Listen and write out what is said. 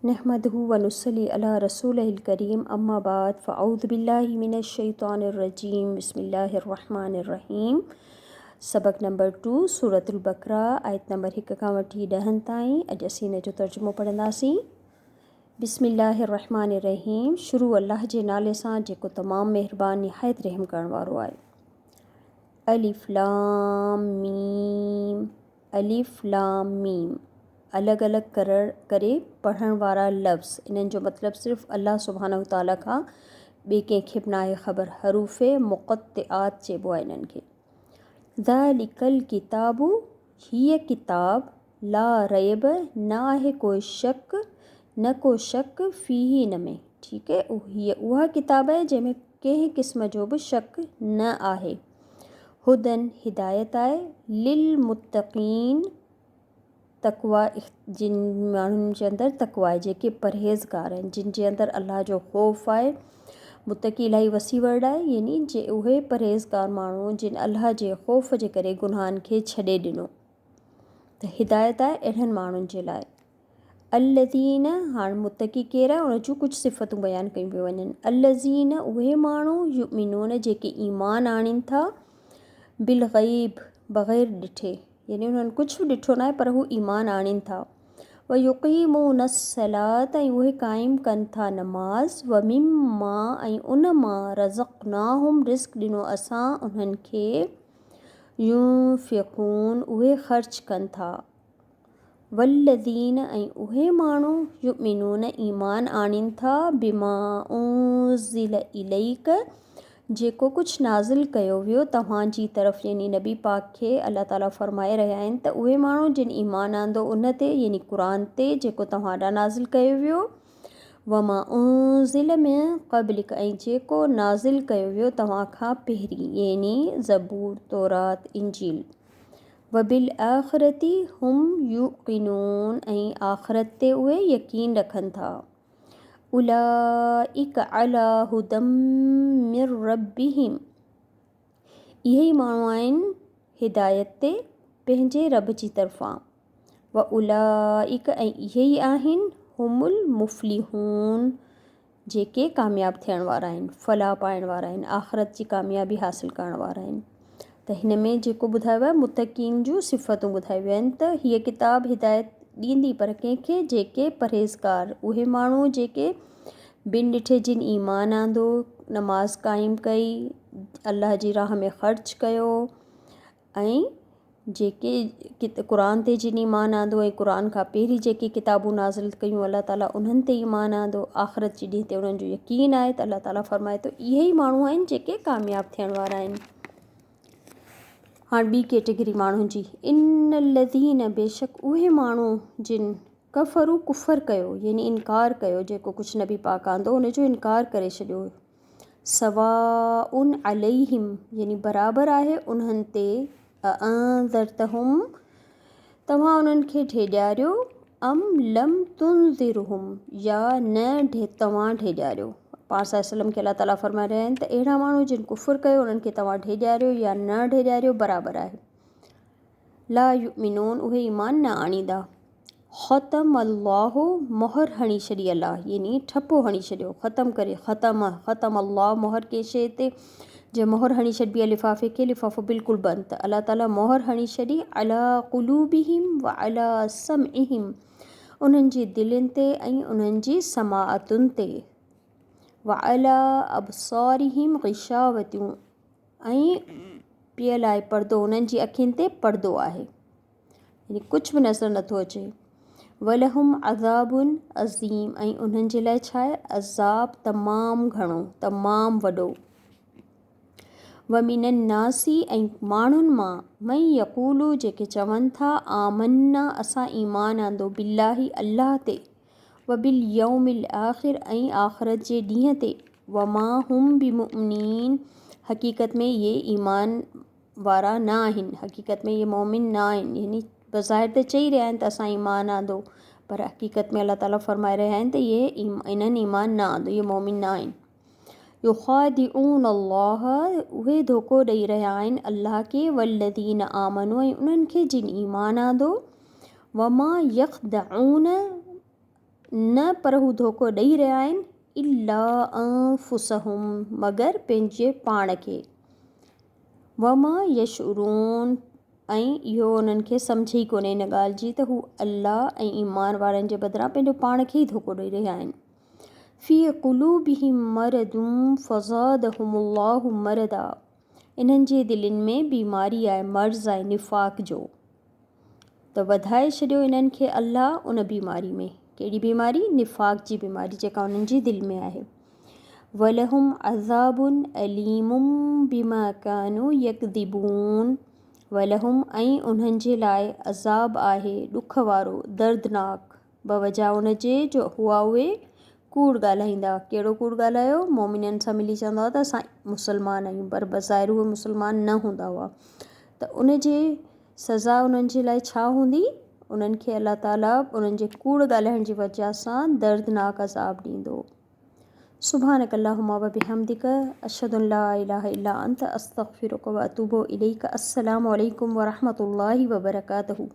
नहमदहु व नुसल्ली अला रसूलिल करीम अम्मा बाद फ़अऊज़ु बिल्लाहि मिनश शैतानिर रजीम बिस्मिल्लाहिर्रहमानिर्रहीम। सबक नंबर 2 सूरतुल बकरा आयत नंबर 1 खां वठी 10 ताईं। अॼु असीं इन जो तर्जुमो पढ़ंदासीं। बिस्मिल्लाहिर्रहमानिर्रहीम। शुरू अल्लाह जे नाले सां जेको तमामु महिरबान निहायत रहम करण वारो आहे। अलिफ लाम मीम। अलिफ लाम मीम अलॻि अलॻि करे पढ़ण वारा लफ़्ज़। इन्हनि जो मतिलबु सिर्फ़ु अल्लाह सुब्हानहु ताला खां ॿिए कंहिंखे बि न आहे ख़बर। हरूफ़े मुक़त्तिआत चइबो आहे इन्हनि खे। ज़ालिकल किताबु हीअ किताब ला रैब न आहे कोई शक न को शक फ़ीही इन में। ठीकु आहे, हीअ उहा किताब आहे जंहिंमें कंहिं क़िस्म जो बि शक न आहे। हुदन हिदायत आहे लिल मुत्तक़ीन तक़वा जिन माण्हुनि जे अंदरि तक़वा आहे, जेके परहेज़गार आहिनि, जिन जे अंदरि अल्लाह जो ख़ौफ़ आहे। मुत्तक़ी इलाही वसी वर्ड आहे, यानी जे उहे परहेज़गार माण्हू जिन अल्लाह जे ख़ौफ़ जे करे गुनाहनि खे छॾे ॾिनो। त हिदायत आहे अहिड़नि माण्हुनि जे लाइ। अल्लज़ीन, हाणे मुत्तक़ी केरु आहे उन जूं कुझु सिफ़तूं बयानु कयूं पियूं वञनि। अल्लज़ीन उहे माण्हू युमिनून जेके ईमान आणीनि था बिल ग़ैब बग़ैर ॾिठे, यानी उन्हनि कुझु बि ॾिठो न आहे पर हू ईमान आणीनि था। व युक़ीमून सलात ऐं उहे क़ाइमु कनि था नमाज़। व मिम्मा ऐं उन मां रज़क़नाहुम रिस्क ॾिनो असां उन्हनि खे यूंफ़िक़ून उहे ख़र्च कनि था। वल्लज़ीन ऐं उहे माण्हू युमिनून ईमान आणीनि था बिमा उज़िल इलैक जेको कुझु नाज़िल कयो वियो तव्हांजी तरफ़, यानी नबी पाक खे अल्लाह ताला फ़रमाए रहिया आहिनि त उहे माण्हू जिन ईमान आंदो उन ते, यानी क़ुर ते जेको तव्हां ॾांहुं नाज़िल कयो वियो। वमा उज़िल में क़ब्लिक ऐं जेको नाज़िल कयो वियो तव्हां खां पहिरीं, यानी ज़बूर तौरात इंजील। वबिल आख़िरती हुम युक़िनून ऐं आख़िरत ते उहे यकीन रखनि था। उलाइक अला हुदम मिर रब्बिहिम इहे ई माण्हू आहिनि हिदायत ते पंहिंजे रब जी तरफ़ां। व उलाइक ऐं इहे ई आहिनि हुमुल मुफ़्लिहून जेके कामयाबु थियण वारा आहिनि, फलाह पाइण वारा आहिनि, आख़िरत जी कामयाबी हासिलु करण वारा आहिनि। त हिन में जेको ॿुधायो आहे मुत्तक़ीन जूं सिफ़तूं ॿुधायूं आहिनि त हीअ किताब हिदायत ॾींदी पर कंहिंखे जेके परहेज़गार, उहे माण्हू जेके बिन ॾिठे जिन ईमान आंदो, नमाज़ क़ाइमु कई, अल्लाह जी राह में ख़र्च कयो ऐं जेके क़ुर ते जिन ईमान आंदो ऐं क़ुर खां पहिरीं जेके किताबूं नाज़िल कयूं अल्लाह ताला उन्हनि ते ईमान आंदो, आख़िरत जी ॾींहं ते उन्हनि जो यकीन आहे। त अल्लाह ताला फ़रमाए थो इहे ई माण्हू आहिनि जेके कामयाबु थियण वारा आहिनि। हाणे ॿी कैटेगरी माण्हुनि जी। इन्नल्लज़ीन बेशक उहे माण्हू जिन कफ़रू कुफ़र कयो, यानी इनकार कयो, जेको कुझु नबी पाक आंदो उन जो इनकार करे छॾियो। सवाउन अलैहिम यानी बराबरि आहे उन्हनि ते अअंज़रतहुम तव्हां उन्हनि खे ढेॼारियो, अम लम तुनज़िरहुम या न तव्हां ढेॼारियो। पाण सल्लल्लाहु अलैहि वसल्लम खे अल्लाह ताला फ़रमाए रहिया आहिनि त अहिड़ा माण्हू जिन कुफ़र कयो उन्हनि खे तव्हां ढेॼारियो या न ढेॼारियो बराबरि आहे। ला युमिनून उहे ईमान न आणींदा। ख़तम अल्लाह मोहर हणी छॾी अल्लाह, यानी ठपो हणी छॾियो, ख़तमु करे, ख़तम अल्लाह मोहर कंहिं शइ ते जे मोहर हणी छॾिबी आहे लिफ़ाफ़े खे, लिफ़ाफ़ो बिल्कुलु बंदि। त अल्लाह ताला मोहर हणी छॾी अला क़ुलूबिहिम व अला समइहिम उन्हनि जी दिलनि ते ऐं उन्हनि जी समाअतुनि ते। व अला अबसारिहिम ग़िशावतियूं ऐं पियल आहे पर्दो, उन्हनि जी अखियुनि ते पर्दो आहे, यानी कुझु बि नज़र नथो अचे। वलहुम अज़ाबुन अज़ीम ऐं उन्हनि जे लाइ छा आहे अज़ाब तमामु घणो, तमामु वॾो। वमिनन नासी ऐं माण्हुनि मां मई यक़ूलू जेके चवनि था आमन्ना असां ईमान आंदो बिल्लाही अल्लाह ते, व बिल यौमिल आख़िर ऐं आख़िरत जे ॾींहं ते, वमा हुम बिमुमिनीन हक़ीक़त में इहे ईमान वारा न आहिनि, हक़ीक़त में इहे मोमिन न आहिनि, यानी बज़ाहिर त चई रहिया आहिनि त असां ईमान आंदो पर हक़ीक़त में अल्लाह ताला फ़रमाए रहिया आहिनि त इहे इन्हनि ईमान न आंदो, इहे मोमिन न आहिनि। युख़ादिऊन अल्लाह उहे धोखो ॾेई रहिया आहिनि अल्लाह खे, वल्लज़ीन आमनू ऐं उन्हनि खे जिन ईमान आंदो। वमा यख़दऊन न पर हू धोखो ॾेई रहिया आहिनि इल्ला अंफुसहुम मगर पंहिंजे पाण खे वमा यशुरून ऐं इहो उन्हनि खे सम्झ ई कोन्हे इन ॻाल्हि जी त हू अल्लाह ऐं ईमान वारनि जे बदिरां पंहिंजो पाण खे ई धोखो ॾेई रहिया आहिनि फ़ी क़ुलूबिहिम मरदुम फ़ज़ादहुमुल्लाहु मरदा इन्हनि जे दिलनि में बीमारी आहे मर्ज़ आहे निफ़ाक़ जो त वधाए छॾियो इन्हनि खे अल्लाह उन बीमारी में कहिड़ी बीमारी निफ़ाक़ जी बीमारी जेका उन्हनि जी दिलि में आहे वलहुम अज़ाबुन अलीमुम बिमा कानू यकदिबून वलहुम ऐं उन्हनि जे लाइ अज़ाब आहे ॾुख वारो दर्दनाक बवजह उन जे जो हुआ उहे कूड़ ॻाल्हाईंदा कहिड़ो कूड़ ॻाल्हायो मोमिननि सां मिली चवंदा हुआ त असां मुस्लमान आहियूं पर बज़ाहिर उहे मुस्लमान न हूंदा हुआ त उन जे सज़ा उन्हनि जे लाइ छा हूंदी उन्हनि खे अलाह ताला उन्हनि जे कूड़ ॻाल्हाइण जी वजह सां दर्दनाक अज़ाब ॾींदो सुभानक अल्लाहुम्मा व बिहम्दिक अशहदु अन ला इलाहा इल्ला अंत अस्तगफिरुक व अतूबु इलैक अस्सलामु अलैकुम व रहमतुल्लाहि व बरकातहू।